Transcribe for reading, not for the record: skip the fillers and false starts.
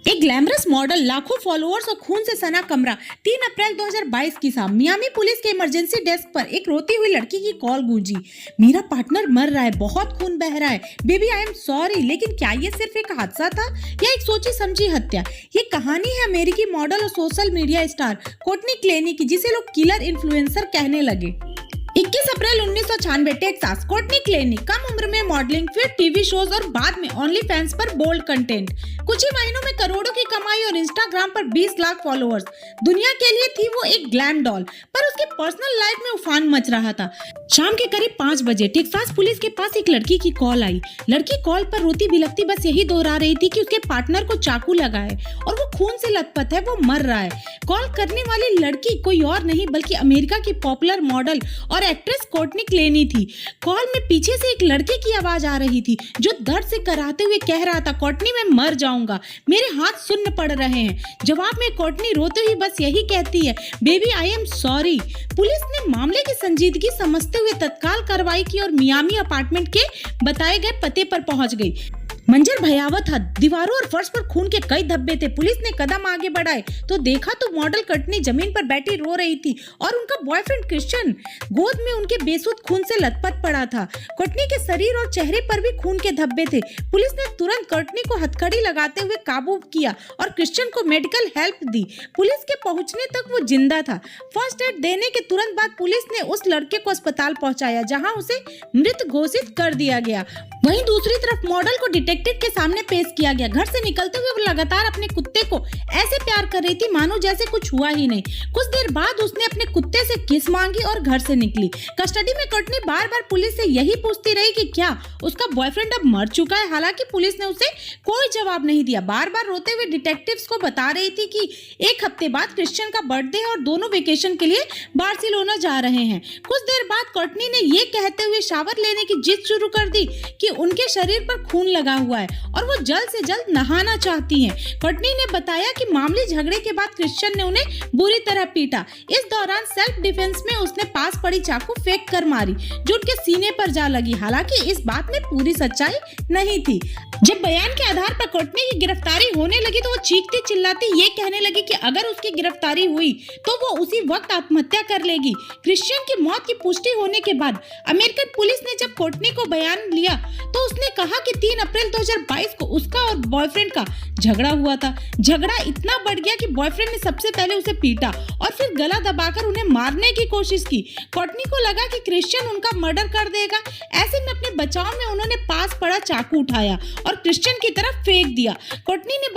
एक glamorous model, लाखों followers और खून से सना कमरा। 3 अप्रैल 2022 की शाम मियामी पुलिस के इमरजेंसी डेस्क पर एक रोती हुई लड़की की कॉल गूंजी। मेरा पार्टनर मर रहा है, बहुत खून बह रहा है, बेबी आई एम सॉरी। लेकिन क्या ये सिर्फ एक हादसा था या एक सोची समझी हत्या? ये कहानी है अमेरिकी मॉडल और सोशल मीडिया स्टार कोर्टनी क्लेनी की, जिसे लोग किलर इन्फ्लुएंसर कहने लगे। 21 अप्रैल 1996 टेक्सास। कोर्टनी क्लेनी कम उम्र में मॉडलिंग, फिर टीवी शोज और बाद में ओनली फैंस पर बोल्ड कंटेंट। कुछ ही महीनों में करोड़ों की कमाई और इंस्टाग्राम पर 20 लाख फॉलोअर्स। दुनिया के लिए थी वो एक ग्लैम डॉल, पर उसके पर्सनल लाइफ में उफान मच रहा था। शाम के करीब 5 बजे टेक्सास पुलिस के पास एक लड़की की कॉल आई। लड़की कॉल पर रोती बिलखती बस यही दोहरा रही थी कि उसके पार्टनर को चाकू लगा है और वो खून से लथपथ है, वो मर रहा है। कॉल करने वाली लड़की कोई और नहीं बल्कि अमेरिका की पॉपुलर मॉडल और एक्ट्रेस कोर्टनी क्लेनी थी। कॉल में पीछे से एक लड़के की आवाज आ रही थी जो दर्द से कराहते हुए कह रहा था, कोर्टनी मैं मर जाऊंगा, मेरे हाथ सुन्न पड़ रहे हैं। जवाब में कोर्टनी रोते हुए बस यही कहती है, baby I am sorry. Police ने मामले की संजीदगी समझते हुए तत्काल कार्रवाई की और मियामी अपार्टमेंट के बताए गए पते पर पहुंच गई। मंजर भयावह था, दीवारों और फर्श पर खून के कई धब्बे थे। पुलिस ने कदम आगे बढ़ाए तो देखा तो मॉडल कोर्टनी जमीन पर बैठी रो रही थी और उनका बॉयफ्रेंड क्रिश्चियन गोद में उनके बेसुध खून से लथपथ पड़ा था। कोर्टनी के शरीर और चेहरे पर भी खून के धब्बे थे। पुलिस ने तुरंत कोर्टनी को हथकड़ी लगाते हुए काबू किया और क्रिश्चियन को मेडिकल हेल्प दी। पुलिस के पहुंचने तक वो जिंदा था। फर्स्ट एड देने के तुरंत बाद पुलिस ने उस लड़के को अस्पताल पहुंचाया, जहां उसे मृत घोषित कर दिया गया। वहीं दूसरी तरफ मॉडल को डिटेक्टिव के सामने पेश किया गया। घर से निकलते हुए वो लगातार अपने कुत्ते को ऐसे प्यार कर रही थी मानो जैसे कुछ हुआ ही नहीं। कुछ देर बाद उसने अपने कुत्ते से किस मांगी और घर से निकली। कस्टडी में कोर्टनी बार बार पुलिस से यही पूछती रही कि क्या उसका बॉयफ्रेंड अब मर चुका है। हालांकि पुलिस ने उसे कोई जवाब नहीं दिया। बार बार रोते हुए डिटेक्टिव्स को बता रही थी कि एक हफ्ते बाद क्रिश्चियन का बर्थडे है और दोनों वेकेशन के लिए बार्सिलोना जा रहे हैं। कुछ देर बाद कोर्टनी ने ये कहते हुए शावर लेने की जिद शुरू कर दी कि उनके शरीर पर खून लगा हुआ है और वो जल्द से जल्द नहाना चाहती हैं। कोर्टनी ने बताया कि मामूली झगड़े के बाद क्रिश्चियन ने उन्हें बुरी तरह पीटा। इस दौरान सेल्फ डिफेंस में उसने पास पड़ी चाकू फेंक कर मारी जो उनके सीने पर जा लगी। हालांकि इस बात में पूरी सच्चाई नहीं थी। जब बयान के आधार पर कोर्टनी की गिरफ्तारी होने लगी तो वो चीखती चिल्लाती ये कहने लगी कि अगर उसकी गिरफ्तारी हुई तो वो उसी वक्त आत्महत्या कर लेगी। क्रिश्चियन की मौत की पुष्टि होने के बाद अमेरिकन पुलिस ने जब कोर्टनी को बयान लिया तो उसने कहा कि 3 अप्रैल 2022 को उसका और बॉयफ्रेंड का झगड़ा हुआ था। झगड़ा इतना बढ़ गया कि बॉयफ्रेंड ने सबसे पहले उसे पीटा और फिर गला दबाकर उन्हें मारने की कोशिश की। कोर्टनी को लगा कि क्रिश्चियन उनका मर्डर कर देगा। ऐसे में अपने बचाव में उन्होंने पास पड़ा चाकू उठाया और क्रिश्चियन की तरफ फेंक दिया। कोर्टनी ने